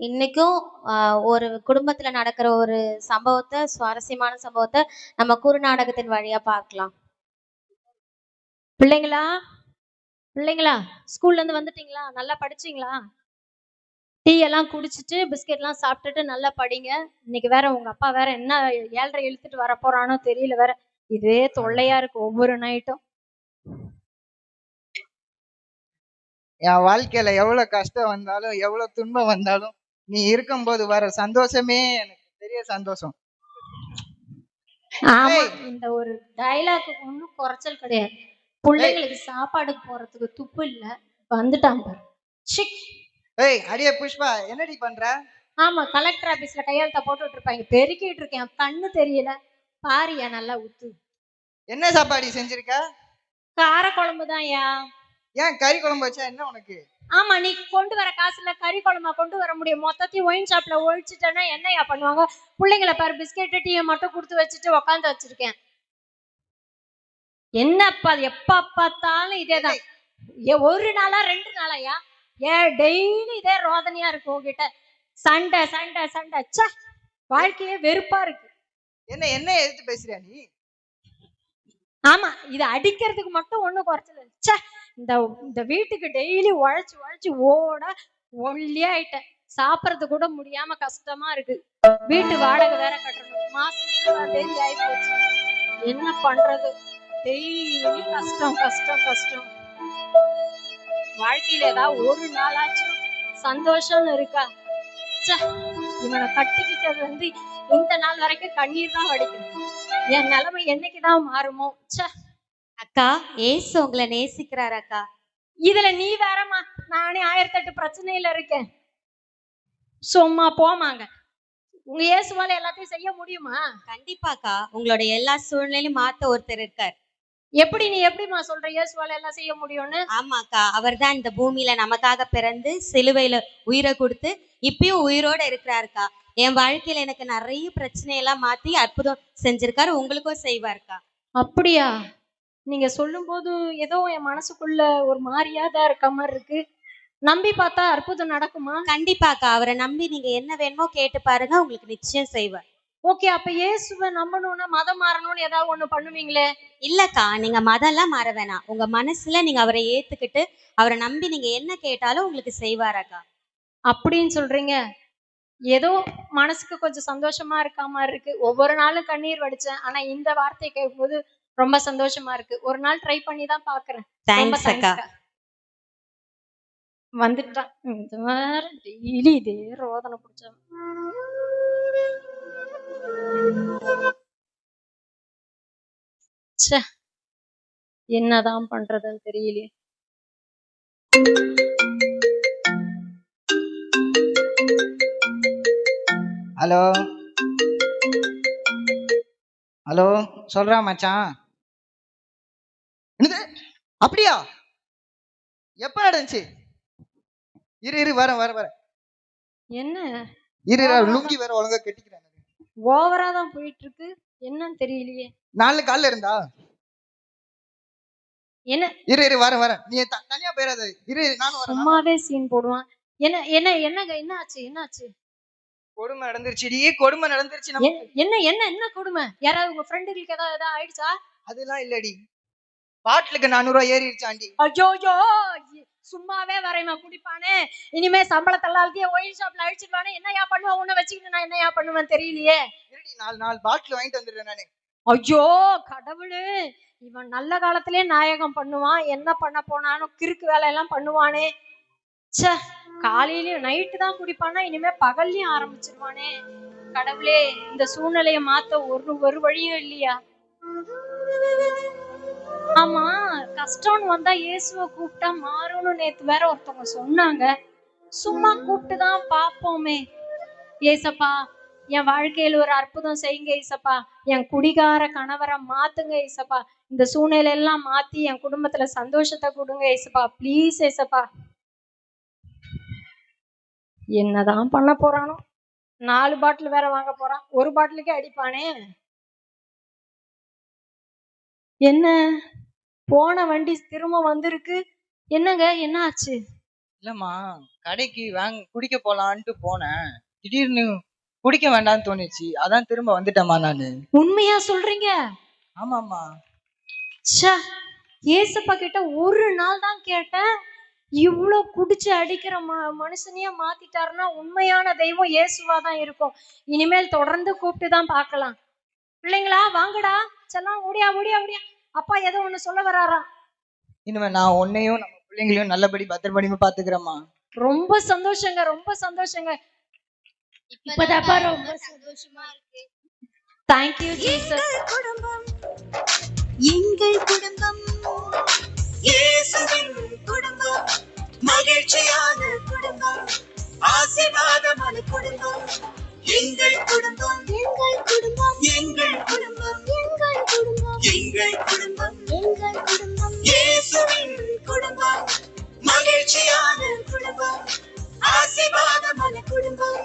இன்னைக்கும் ஒரு குடும்பத்துல நடக்கிற ஒரு சம்பவத்தை, சுவாரஸ்யமான சம்பவத்தை நம்ம குறுநாடகத்தின் வழியா பார்க்கலாம். பிள்ளைங்களா பிள்ளைங்களா ஸ்கூல்ல இருந்து வந்துட்டீங்களா? நல்லா படிச்சீங்களா? டீ எல்லாம் குடிச்சிட்டு பிஸ்கெட் எல்லாம் சாப்பிட்டுட்டு நல்லா படிங்க. இன்னைக்கு வேற உங்க அப்பா வேற என்ன 7:30 இழுத்துட்டு வர போறானோ தெரியல வேற. இதே தொல்லையா இருக்கு ஒவ்வொரு நைட்டும். என் வாழ்க்கையில எவ்வளவு கஷ்டம் வந்தாலும் எவ்வளவு துன்பம் வந்தாலும் நீ இருக்கும்போது வர சந்தோஷமே எனக்கு பெரிய சந்தோஷம். ஆமா, இந்த ஒரு டைலாக்கு ஒன்றும் குறைச்சல் கிடையாது. பிள்ளைங்களுக்கு சாப்பாடு போறதுக்கு துப்பு இல்ல, வந்துட்டாங்க பாரு. ஏய் அடியே புஷ்பா, என்னடி பண்ற? ஆமா, கலெக்டர் ஆபீஸ்ல கையெழுத்த போட்டுட்டு இருப்பாங்க, பெருக்கிட்டு இருக்கேன். கண்ணு தெரியல, பாரியா நல்லா ஊத்து. என்ன சாப்பாடு செஞ்சிருக்க? கார குழம்பு தான்யா. ஏன் கறி குழம்பு வச்சா என்ன உனக்கு? ஆமா, நீ கொண்டு வர காசுல கறி குழம்பா கொண்டு வர முடியும்? மொத்தத்தையும் ஒயின் ஷாப்ல ஒழிச்சுட்டேன்னா என்னையா பண்ணுவாங்க? பிள்ளைங்களை பாரு, பிஸ்கெட் டீயை மட்டும் கொடுத்து வச்சுட்டு உக்காந்து வச்சிருக்கேன். என்னப்பா எப்ப பார்த்தாலும் இதேதான். ஒரு நாளா 2 நாளாயா? டெய்லி இதே ரோதனையா இருக்கு உங்ககிட்ட. சண்டை சண்டை சண்டை. வாழ்க்கையே வெறுப்பா இருக்கு. என்ன என்ன எதிர்த்து பேசுறியா நீ? ஆமா, இது அடிக்கிறதுக்கு மட்டும் ஒண்ணும் குறைச்சல. இந்த வீட்டுக்கு டெய்லி உழைச்சு உழைச்சு ஓட ஒல்லியா ஆயிட்டேன். சாப்பிடறது கூட முடியாம கஷ்டமா இருக்கு. வீட்டு வாடகை வேற கட்டணும். மாசம் 20ஆம் தேதி ஆகி போச்சு. என்ன பண்றது? டெய்லி கஷ்டம் கஷ்டம் கஷ்டம். வாழ்க்கையில ஏதாவது ஒரு நாளாச்சும் சந்தோஷம்னு இருக்கா? இவனை கட்டிக்கிட்டது இந்த நாள் வரைக்கும் கண்ணீர் தான் வடிக்கணும். என் நிலைமை என்னைக்குதான் மாறுமோ? அக்கா, ஏசு உங்களை நேசிக்கிறார் அக்கா. இதுல நீ வேறமா, நானே 1008 பிரச்சனையில இருக்கேன். சும்மா போமாங்க. உங்க இயேசுவால எல்லாத்தையும் செய்ய முடியுமா? கண்டிப்பாக்கா, உங்களோட எல்லா சூழ்நிலையும் மாத்த ஒருத்தர் இருக்கார். நீ எப்படிமா சொல்ற இயேசுவால எல்லாம் செய்ய முடியும்னு? ஆமாக்கா, அவர் தான் இந்த பூமியில நமக்காக பிறந்து சிலுவையில உயிரை கொடுத்து இப்பயும் உயிரோட இருக்கிறாருக்கா. என் வாழ்க்கையில எனக்கு நிறைய பிரச்சனையெல்லாம் மாத்தி அற்புதம் செஞ்சிருக்காரு. உங்களுக்கும் செய்வாருக்கா. அப்படியா? நீங்க சொல்லும் போது ஏதோ என் மனசுக்குள்ள ஒரு மாதிரியாதான் இருக்க மாதிரி இருக்கு. நம்பி பார்த்தா அற்புதம் நடக்குமா? கண்டிப்பாக்கா, அவரை நம்பி நீங்க என்ன வேணுமோ கேட்டு பாருங்க, உங்களுக்கு நிச்சயம் செய்வார். ஓகே, அப்ப இயேசுவை நம்பணும்னா மதம் மாறணும்னு ஏதாவது ஒண்ணு பண்ணுவீங்களே? இல்லக்கா, நீங்க மதம் எல்லாம் மாற வேணாம். உங்க மனசுல நீங்க அவரை ஏத்துக்கிட்டு அவரை நம்பி நீங்க என்ன கேட்டாலும் உங்களுக்கு செய்வாரக்கா. அப்படின்னு சொல்றீங்க? ஏதோ மனசுக்கு கொஞ்சம் சந்தோஷமா இருக்க மாதிரி இருக்கு. ஒவ்வொரு நாளும் கண்ணீர் வடிச்சேன், ஆனா இந்த வார்த்தை கேட்கும்போது ரொம்ப சந்தோஷமா இருக்கு. ஒரு நாள் ட்ரை பண்ணி தான் பாக்குறேன். தேங்க்ஸ் அக்கா. வந்துட்டான். இது வேற டெய்லி இதே ரோதனை பிடிச்ச. என்னதான் பண்றதுன்னு தெரியலையே. ஹலோ ஹலோ, சொல்றா மச்சான். என்னது? அப்படியா? எப்ப நடந்துச்சு? இரு இரு, வர வர வர. என்ன? இரு, லுங்கி வேற ஒழுங்கா கட்டிக்கிறேன். ஓவரா தான் போயிட்டு இருக்கு. என்னன்னு தெரியலையே. 4 கால்ல இருந்தா என்ன? இரு இரு, வர வர. நீ தனியா போயிடாத. இரு, நானும் வரேன். சும்மாவே சீன் போடுவான். என்ன என்ன என்னங்க, என்ன ஆச்சு? என்ன ஆச்சு? கொடுமை நடந்துருச்சுடி, கொடுமை நடந்துருச்சு. என்ன என்ன என்ன கொடுமை? யாராவது உங்க ஃப்ரெண்டுகளுக்கு ஏதாவது ஆயிடுச்சா? அதெல்லாம் இல்லடி, பாட்டிலுக்கு 400 ரூபாய் ஏறிடுச்சாண்டி. ஐயோ, சும்மாவே வரைமா குடிப்பானே. இனிமே சம்பளத்தெல்லாம் ஒயின் ஷாப்ல அழிச்சிருவானே. என்னையா பண்ணுவேன்? உன்னை வச்சுக்கிட்டு நான் என்னையா பண்ணுவேன் தெரியலையே. இருடி, 4 பாட்டில் வாங்கிட்டு வந்துடுறேன் நானு. ஐயோ கடவுளே, இவன் நல்ல காலத்திலே நாயகம் பண்ணுவான், என்ன பண்ண போனாலும் கிறுக்கு வேலையெல்லாம் பண்ணுவானே. காலையிலயும் நைட்டு தான் குடிப்பானா, இனிமே பகல்லையும் ஆரம்பிச்சிருவானே. கடவுளே, இந்த சூழ்நிலையை மாத்த ஒரு வழியும் இல்லையா? ஆமா, கஷ்டம்னு வந்தா இயேசுவை கூப்பிட்டா மாறும்னு நேத்து வேற ஒருத்தவங்க சொன்னாங்க. சும்மா கூப்பிட்டுதான் பாப்போமே. ஏசப்பா, என் வாழ்க்கையில ஒரு அற்புதம் செய்யுங்க ஏசப்பா. என் குடிகார கணவரை மாத்துங்க ஏசப்பா. இந்த சூழ்நிலை எல்லாம் மாத்தி என் குடும்பத்துல சந்தோஷத்தை கொடுங்க ஏசப்பா. ப்ளீஸ் ஏசப்பா. என்னதான் பண்ண போறானோ? 4 பாட்டில் வேற வாங்க போறான். ஒரு பாட்டிலுக்கே அடிப்பானே. என்ன? போன வண்டி திரும்ப வந்திருக்கு. என்னங்க, என்ன ஆச்சு? இல்லம்மா, கடைக்கு குடிக்க போலான்ட்டு போனேன். திடீர்னு குடிக்க வேண்டாம்னு தோணுச்சு, அதான் திரும்ப வந்துட்டேம்மா நானு. உண்மையா சொல்றீங்க? ஆமாம்மா. ச்சே, ஏசப்பா கிட்ட ஒரு நாள் தான் கேட்டேன், இவ்ளோ குடிச்சு அடிக்கிற மனுஷனையே மாத்திட்டாருன்னா உண்மையான தெய்வம் இயேசுவா தான் இருக்கும். இனிமேல் தொடர்ந்து கூப்பிட்டு தான் பார்க்கலாம். பிள்ளைங்களா வாங்கடா, செல்லம் ஓடியா ஓடியா ஓடியா, அப்பா ஏதோ ஒண்ணு சொல்ல வராரா. இனிமே நான் உன்னையும் நம்ம பிள்ளைங்களையும் நல்லபடி பத்திரப்படிமா பாத்துக்கிறேம்மா. ரொம்ப சந்தோஷங்க, ரொம்ப சந்தோஷங்க. இப்பதாப்பா ரொம்ப சந்தோஷமா இருக்கு. Thank you Jesus. எங்கள் குடும்பம் இயேசுவின் குடும்பம், மகிழ்ச்சியான குடும்பம், ஆசீர்வாதமான குடும்பம். எங்கள் குடும்பம், எங்கள் குடும்பம், எங்கள் குடும்பம், எங்கள் குடும்பம், எங்கள் குடும்பம், எங்கள் குடும்பம், இயேசுவின் குடும்பம், மகிழ்ச்சியான குடும்பம், ஆசீர்வாதமான குடும்பம்.